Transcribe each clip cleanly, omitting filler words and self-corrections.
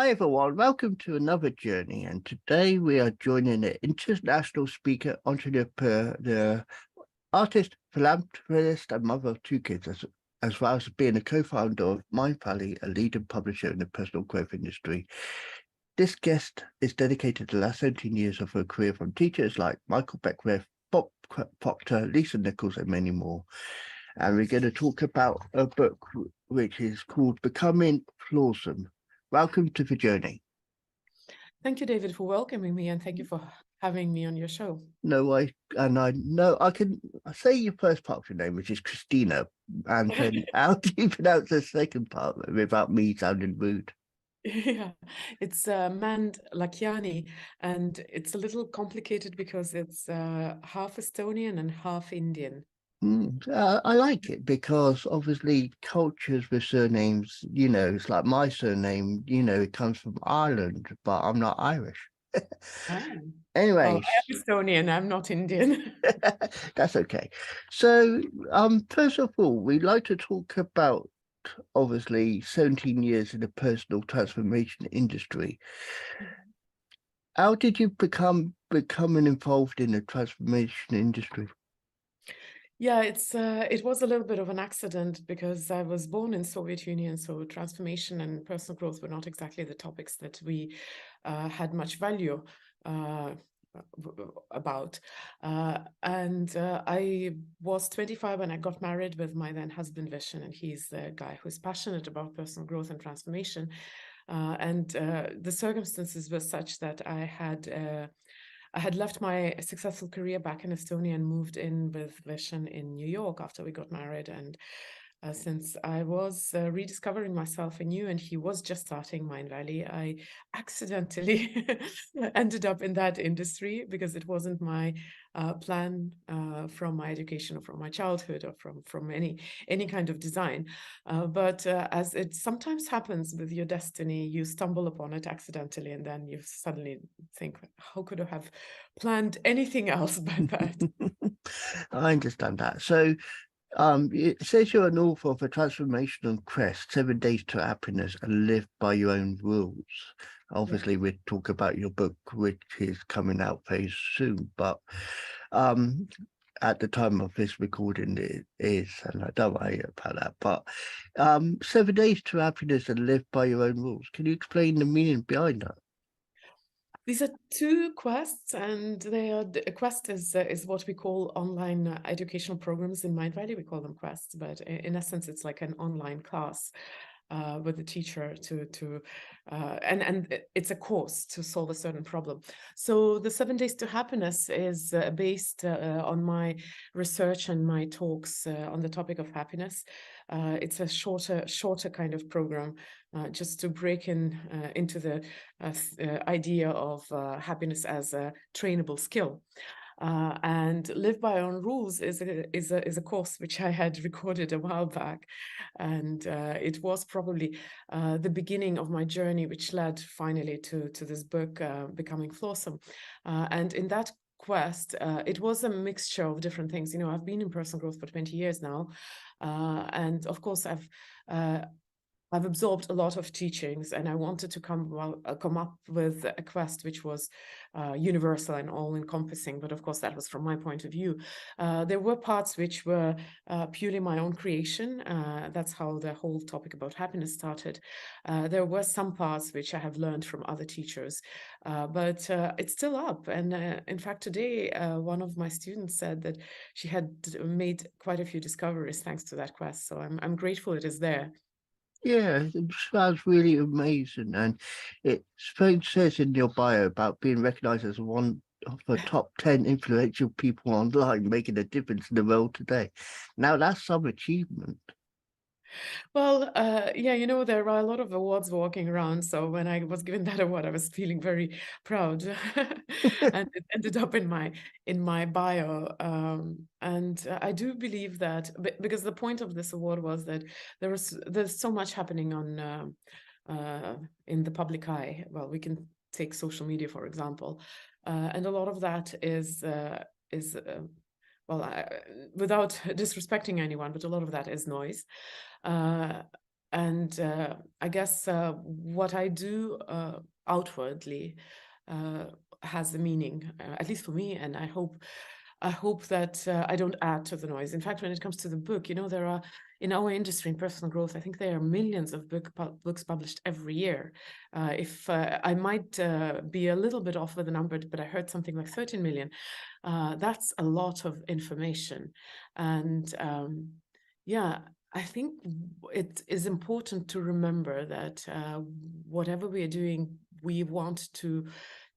Hi everyone, welcome to another journey, and today we are joining an international speaker, entrepreneur, the artist, philanthropist and mother of two kids, as well as being a co-founder of Mindvalley, a leading publisher in the personal growth industry. This guest is dedicated to the last 17 years of her career from teachers like Michael Beckwith, Proctor, Nichols and many more. And we're going to talk about a book which is called Becoming Flawesome. Welcome to the journey. Thank you, David, for welcoming me, and thank you for having me on your show. No, I know I can say your first part of your name, which is Kristina, and then how do you pronounce the second part without me sounding rude? Yeah, it's Mand-Lakhiani, and it's a little complicated because it's half Estonian and half Indian. I like it because obviously cultures with surnames, it's like my surname, it comes from Ireland, but I'm not Irish. Ah. Well, Anyways, I am Estonian, I'm not Indian. that's okay. So, first of all, we'd like to talk about obviously 17 years in the personal transformation industry. How did you becoming involved in the transformation industry? Yeah, it was a little bit of an accident because I was born in Soviet Union, so transformation and personal growth were not exactly the topics that we had much value about. I was 25 when I got married with my then husband Vishen, and he's the guy who's passionate about personal growth and transformation. The circumstances were such that I had left my successful career back in Estonia and moved in with Vishen in New York after we got married. And since I was rediscovering myself anew and he was just starting Mindvalley, I accidentally ended up in that industry because it wasn't my plan from my education or from my childhood or from any kind of design. But as it sometimes happens with your destiny, you stumble upon it accidentally and then you suddenly think, how could I have planned anything else but that? I understand that. So, it says you're an author of A Transformational Quest, 7 Days to Happiness and Live by Your Own Rules. Obviously, we'll talk about your book, which is coming out very soon, but at the time of this recording, it is, and I don't worry about that, but 7 Days to Happiness and Live by Your Own Rules. Can you explain the meaning behind that? These are two quests, and a quest is what we call online educational programs in Mindvalley. We call them quests, but in essence, it's like an online class with a teacher and it's a course to solve a certain problem. So the 7 Days to Happiness is based on my research and my talks on the topic of happiness. It's a shorter kind of program, just to break into the idea of happiness as a trainable skill. And Live by Own Rules is a course which I had recorded a while back, and it was probably the beginning of my journey, which led finally to this book, Becoming Flawesome. And in that quest, it was a mixture of different things. You know, I've been in personal growth for 20 years now, and of course I've absorbed a lot of teachings, and I wanted to come up with a quest which was universal and all-encompassing. But of course, that was from my point of view. There were parts which were purely my own creation. That's how the whole topic about happiness started. There were some parts which I have learned from other teachers, but it's still up. And in fact, today, one of my students said that she had made quite a few discoveries thanks to that quest. So I'm grateful it is there. Yeah, it sounds really amazing. And it says in your bio about being recognized as one of the top 10 influential people online making a difference in the world today. Now, that's some achievement. Well, yeah, you know, there are a lot of awards walking around. So when I was given that award, I was feeling very proud, and it ended up in my bio. And I do believe that because the point of this award was that there's so much happening in the public eye. Well, we can take social media, for example, and a lot of that is well, without disrespecting anyone, but a lot of that is noise. Uh, And I guess what I do outwardly has a meaning, at least for me, and I hope that I don't add to the noise. In fact, when it comes to the book, there are, in our industry, in personal growth, I think there are millions of books published every year. If I might be a little bit off with the number, but I heard something like 13 million. That's a lot of information. And yeah, I think it is important to remember that whatever we are doing, we want to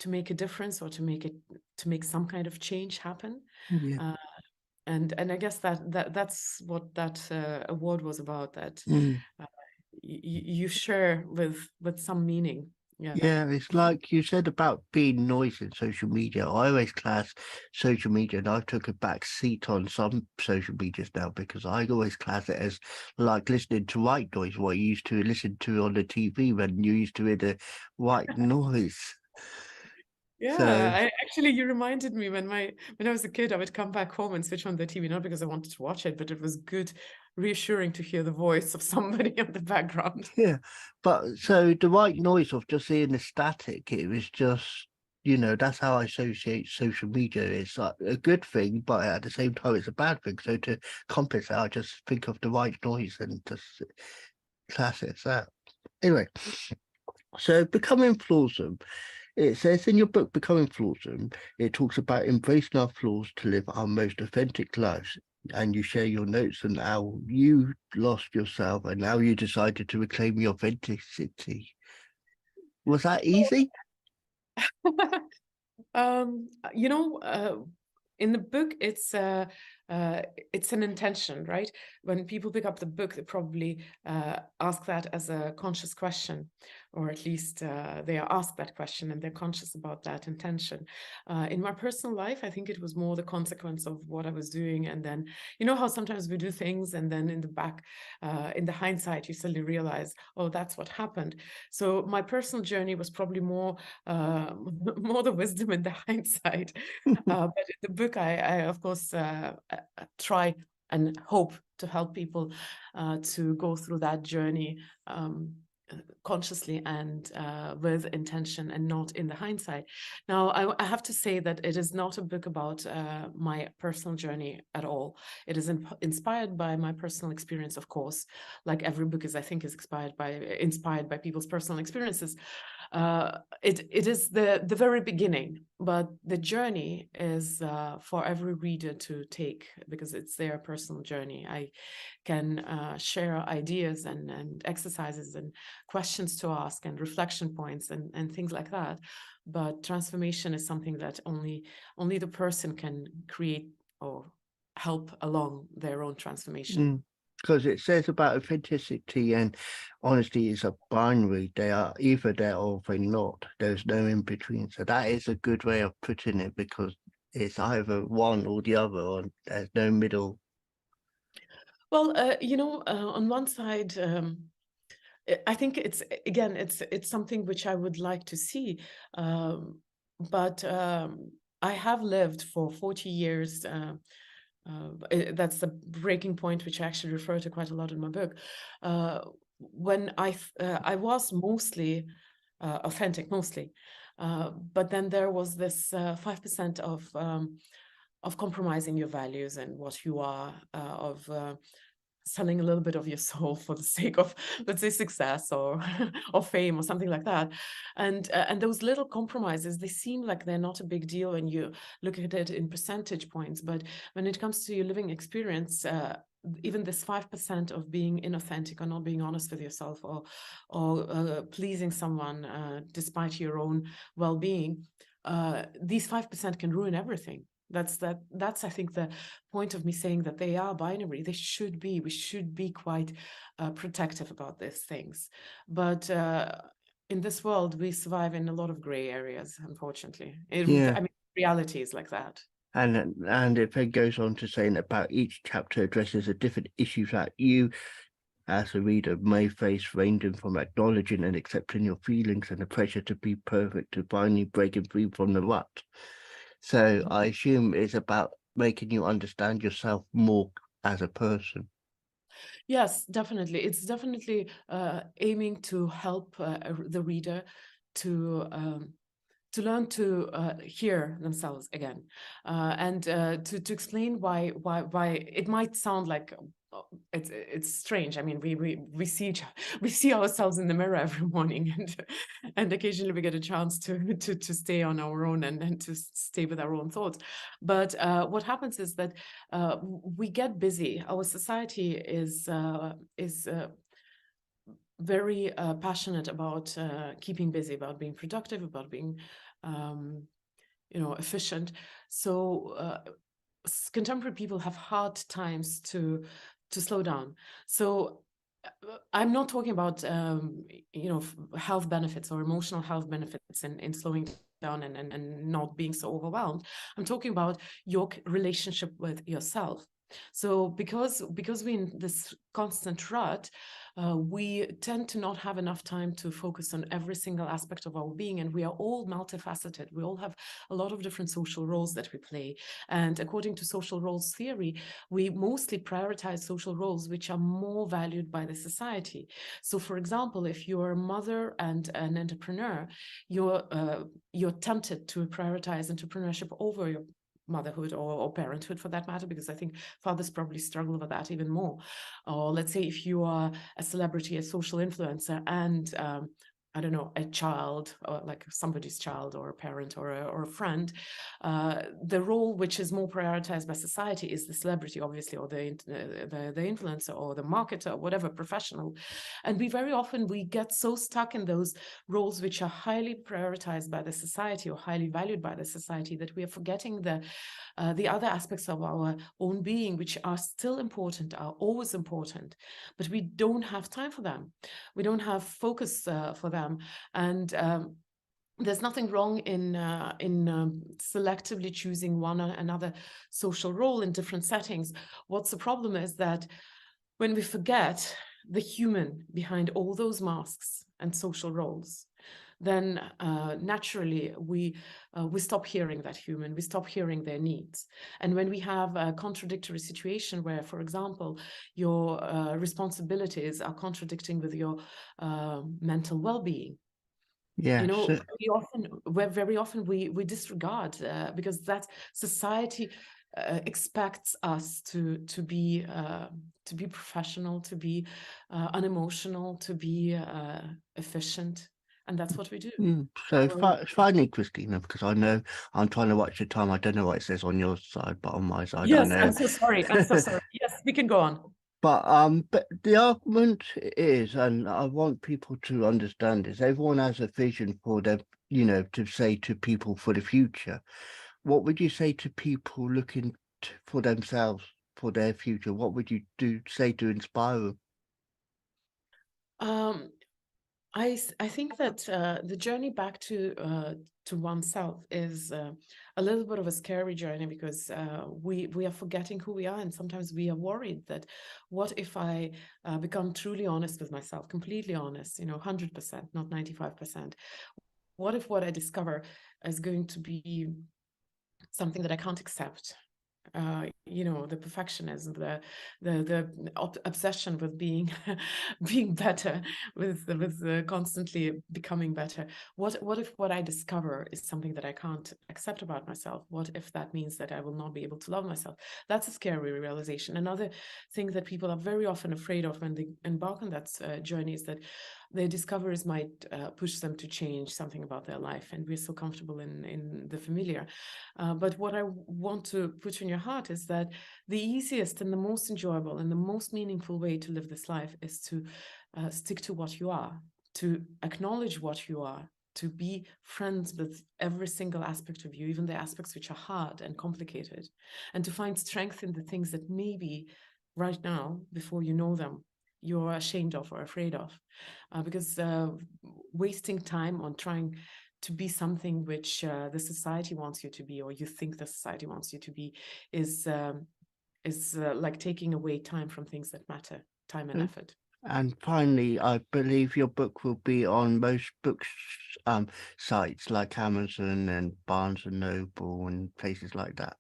make a difference, or to make some kind of change happen. Yeah. And I guess that's what that award was about, that Mm. you share with some meaning. Yeah. Yeah, it's like you said about being noise in social media. I always class social media, and I took a back seat on some social medias now, because I always class it as like listening to white noise, what you used to listen to on the TV when you used to hear the white noise. So Yeah, actually, you reminded me when I was a kid, I would come back home and switch on the TV, not because I wanted to watch it, but it was good, reassuring to hear the voice of somebody in the background. yeah, but so the white noise of just hearing the static, it was just, that's how I associate social media. It's like a good thing, but at the same time, it's a bad thing. So to compensate, I just think of the white noise and just class it as that. Anyway, so becoming Flawesome, it says in your book, Becoming Flawesome, it talks about embracing our flaws to live our most authentic lives. And you share your notes on how you lost yourself and how you decided to reclaim your authenticity. Was that easy? You know, in the book, it's an intention, right? When people pick up the book, they probably ask that as a conscious question, or at least they are asked that question and they're conscious about that intention. In my personal life, I think it was more the consequence of what I was doing. And then, you know how sometimes we do things and then in the back, in the hindsight, you suddenly realize, oh, that's what happened. So my personal journey was probably more more the wisdom in the hindsight. But in the book, I of course try and hope to help people to go through that journey consciously and with intention, and not in the hindsight. Now, I have to say that it is not a book about my personal journey at all. It is inspired by my personal experience, of course, like every book is, I think, is inspired by people's personal experiences. It is the very beginning, but the journey is for every reader to take, because it's their personal journey. I can share ideas and exercises and questions to ask and reflection points and things like that. But transformation is something that only the person can create or help along their own transformation. Because it says about authenticity and honesty is a binary. They are either there or they're not. There's no in between. So that is a good way of putting it, because it's either one or the other, or there's no middle. Well, on one side, I think it's something which I would like to see, but I have lived for 40 years. That's the breaking point, which I actually refer to quite a lot in my book. When I was mostly authentic, mostly, but then there was this 5% of compromising your values and what you are, of selling a little bit of your soul for the sake of, let's say, success or or fame or something like that. And those little compromises, they seem like they're not a big deal when you look at it in percentage points, but when it comes to your living experience, even this 5% of being inauthentic or not being honest with yourself, or pleasing someone despite your own well-being, these 5% can ruin everything. That's I think the point of me saying that they are binary. We should be quite protective about these things, but in this world we survive in a lot of gray areas, unfortunately. Yeah. I mean, reality is like that. And it then goes on to saying about each chapter addresses a different issue that you, as a reader, may face, ranging from acknowledging and accepting your feelings and the pressure to be perfect to finally breaking free from the rut. So I assume it's about making you understand yourself more as a person. Yes, definitely. It's definitely aiming to help the reader to learn to hear themselves again, and to explain why it might sound like it's strange. I mean, we we see ourselves in the mirror every morning, and occasionally we get a chance to stay on our own and to stay with our own thoughts. But what happens is that we get busy. Our society is very passionate about keeping busy, about being productive, about being efficient. So contemporary people have hard times to slow down. So I'm not talking about health benefits or emotional health benefits in slowing down and not being so overwhelmed. I'm talking about your relationship with yourself. So because we're in this constant rut, we tend to not have enough time to focus on every single aspect of our being, and we are all multifaceted. We all have a lot of different social roles that we play, and according to social roles theory, we mostly prioritize social roles which are more valued by the society. So for example, if you're a mother and an entrepreneur, you're tempted to prioritize entrepreneurship over your motherhood or parenthood, for that matter, because I think fathers probably struggle with that even more. Or let's say if you are a celebrity, a social influencer, and I don't know, a child, or like somebody's child or a parent or a friend, the role which is more prioritized by society is the celebrity, obviously, or the influencer or the marketer, whatever professional. And we get so stuck in those roles which are highly prioritized by the society or highly valued by the society that we are forgetting the other aspects of our own being, which are still important, are always important, but we don't have time for them. We don't have focus for them. And there's nothing wrong in selectively choosing one or another social role in different settings. What's the problem is that when we forget the human behind all those masks and social roles, then naturally we stop hearing that human, we stop hearing their needs. And when we have a contradictory situation where, for example, your responsibilities are contradicting with your mental well-being, Yeah, so very often we disregard because that society expects us to be professional, to be unemotional, to be efficient, and that's what we do. so Our- finally, Kristina, because I know I'm trying to watch the time. I don't know what it says on your side, but on my side, I Yes, know. I'm so sorry. I'm so sorry. Yes, we can go on. But the argument is, and I want people to understand this, everyone has a vision for their, to say to people for the future. What would you say to people looking for themselves, for their future? What would you say to inspire them? Um, I think that the journey back to oneself is a little bit of a scary journey, because we are forgetting who we are, and sometimes we are worried that what if I become truly honest with myself, completely honest, 100%, not 95%. What if what I discover is going to be something that I can't accept? The perfectionism, the obsession with being being better, with constantly becoming better. What if what I discover is something that I can't accept about myself? What if that means that I will not be able to love myself? That's a scary realization. Another thing that people are very often afraid of when they embark on that journey is that their discoveries might push them to change something about their life, and we're so comfortable in the familiar. But what I want to put in your heart is that the easiest and the most enjoyable and the most meaningful way to live this life is to stick to what you are, to acknowledge what you are, to be friends with every single aspect of you, even the aspects which are hard and complicated, and to find strength in the things that maybe right now, before you know them, you're ashamed of or afraid of. Because wasting time on trying to be something which the society wants you to be, or you think the society wants you to be, is like taking away time from things that matter, time and effort. And finally, I believe your book will be on most books sites like Amazon and Barnes and Noble and places like that.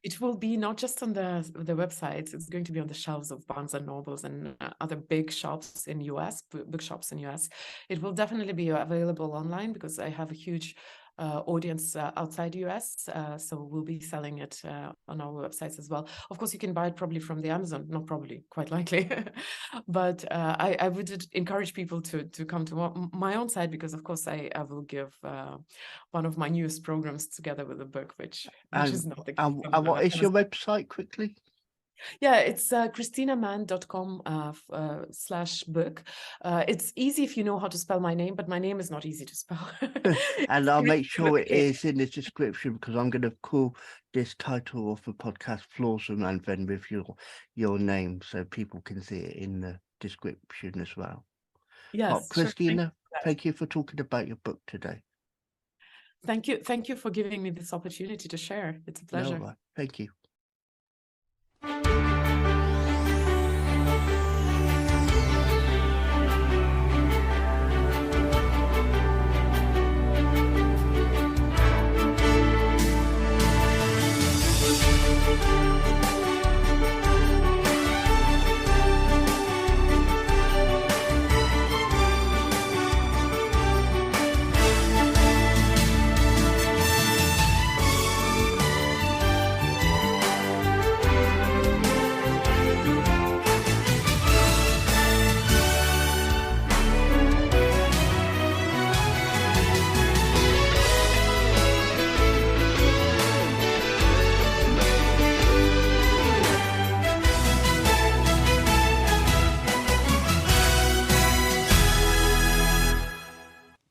It will be not just on the websites, it's going to be on the shelves of Barnes and Nobles and other big shops in US, bookshops in US. It will definitely be available online because I have a huge audience outside US, so we'll be selling it on our websites as well. Of course, you can buy it probably from the Amazon, not probably, quite likely, but I would encourage people to come to my own site because, of course, I will give one of my newest programs together with a book, which is not the case. And what is your website, quickly? Yeah, it's kristinamand.com/book. It's easy if you know how to spell my name, but my name is not easy to spell. And I'll make sure it is in the description, because I'm going to call this title of the podcast Flawesome, and then with your name, so people can see it in the description as well. Yes, Kristina, thank you for talking about your book today. Thank you for giving me this opportunity to share. It's a pleasure. No, thank you.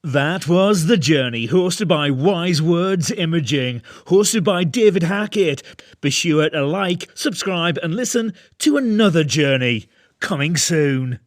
That was The Journey, hosted by Wise Words Imaging, hosted by David Hackett. Be sure to like, subscribe and listen to another journey coming soon.